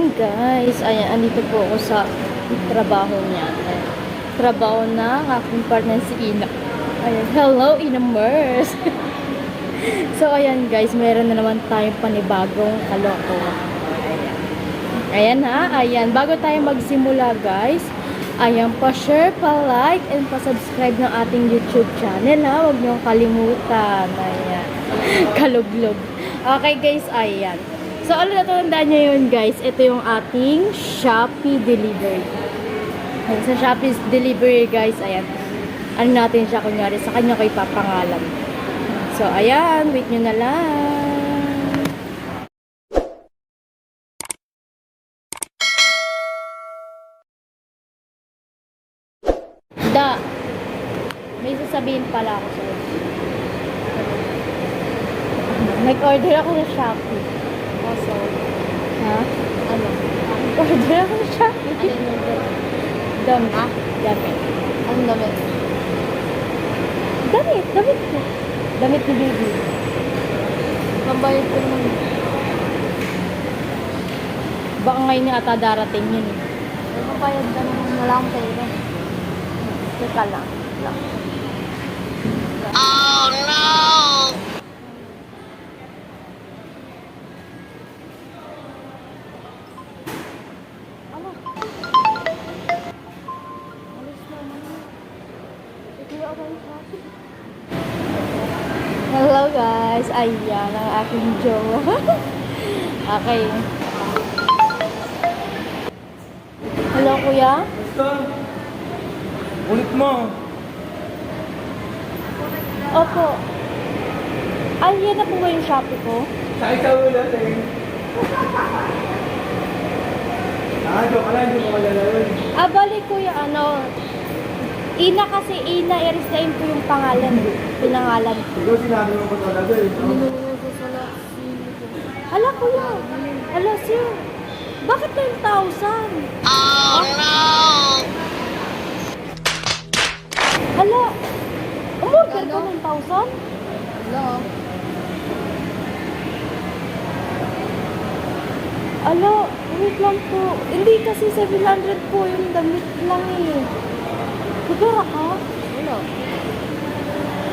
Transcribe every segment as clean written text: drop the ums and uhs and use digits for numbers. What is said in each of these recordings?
Ayan guys, ayan, andito po ako sa trabaho niya. Ayan. Trabaho na ang aking partner si Ina. Ayan, hello Ina Mers. So ayan guys, meron na naman tayong panibagong kalokohan. Ayan ha, ayan. Bago tayo magsimula guys, ayan, pa-share, pa-like, and pa-subscribe ng ating YouTube channel ha. Huwag niyong kalimutan. Ayan. Kaluglog. Okay guys, ayan. So, ano natandaan nyo yun guys? Ito yung ating Shopee delivery. Ayan, sa Shopee delivery guys, ayan. Ano natin siya, kunyari, sa kanya ko ipapangalan. So, ayan. Wait nyo na lang. May sasabihin pala ako sa'yo. Nag-order ako sa Shopee. Also, Ha? ano? Order ako sa Shopee. Ano yung order? Damit. Ha? Damit. Anong damit? Damit ko. Damit ni baby. Mambayad ko naman. Baka ngayon na ata darating yun eh. Mambayad ka naman. Wala akong pera. Teka lang. Oh no! Ano? Alis na naman. Ito ako yung traffic. Hello guys. Ayan ang aking jowa. Okay. Hello kuya? Basta, ulit mo. Opo. Ay, yan na po ba yung Shopee ko? Sakit sa ulo natin. Joke lang, hindi mo kalala yun. Bali kuya, ano, Ina kasi, Ina, i-resign ko yung pangalan, pinangalan ko. Ikaw sinabi mo ko talaga eh. no? Nilulunod ko sa laksi. Hala kuya, hala sir, bakit 9,000? Oh no! Hala, umorder ka Ano? 9,000? Hello? Hala, wait lang po. Hindi kasi 700 po yung damit lang eh. Siguro ka? Wala.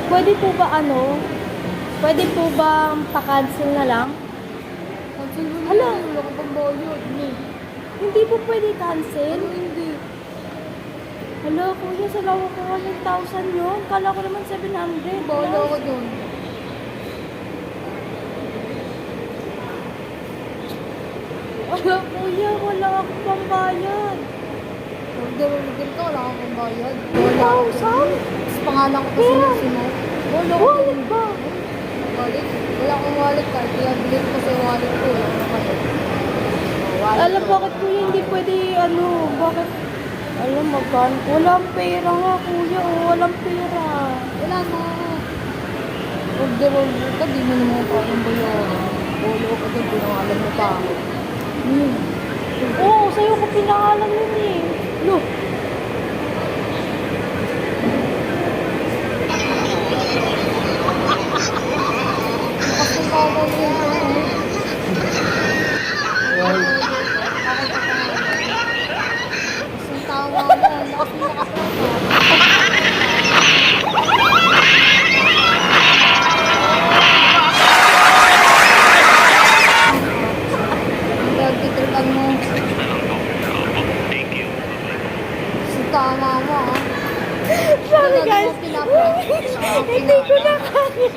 Pwede po ba ano? Pwede po ba pa-cancel na lang? Cancel mo Hala. na. Wala ko pang bayad. Hindi po pwede cancel? Ano hindi? Hala, kuya, sa lawa ko 1,000 yun. Kala ko naman 700. Bahala ko dun. Hala, kuya, wala akong pambayad. Order ka. Wala ko pang bayad. 1,000? Tapos pangalan ko kasi Kaya? yung sino. Wala ko. Wallet ba? Wallet? Wala akong wallet card. Kaya bilhin ko sa wallet ko. Wala akong wallet. Wallet Alam, ko. bakit kuya hindi pwede, ano, bakit? Alam, magkano? Walang pera nga, kuya. Oh, walang pera. Wala na. Order ka. Di mo naman kayang bayaran. Wala ka dun. Pinangalan mo pa ako. Oo, sa'yo ko pinangalan yun eh. Look. Kasi kagaw yun. Kasi tawa mo. Lakas mo nakapunta. Ang gagtitripan mo. Kasi tama mo ah. Sorry guys. Hindi ko na kaya.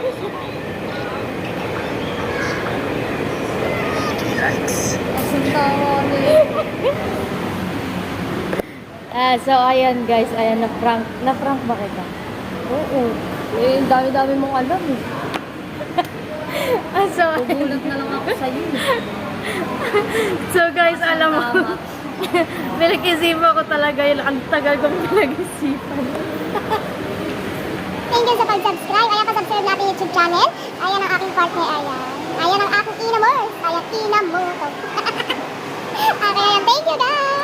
Kasi tawa niya. So ayan guys, ayan, na-prank ba kita? Oo. Eh, ang dami-dami mong alam eh. So, Gugulat na lang ako sa'yo. so guys, alam mo, Tama. pinag-isipan ko talaga yun. Ang tagal kong pinag-isipan. Thank you sa pag-subscribe. Ayan, pa-subscribe natin YouTube channel. Ayan ang aking partner, ayan. Ayan ang aking Ina Mers. Ayan, Ina Moto. Okay, ayan. Thank you guys.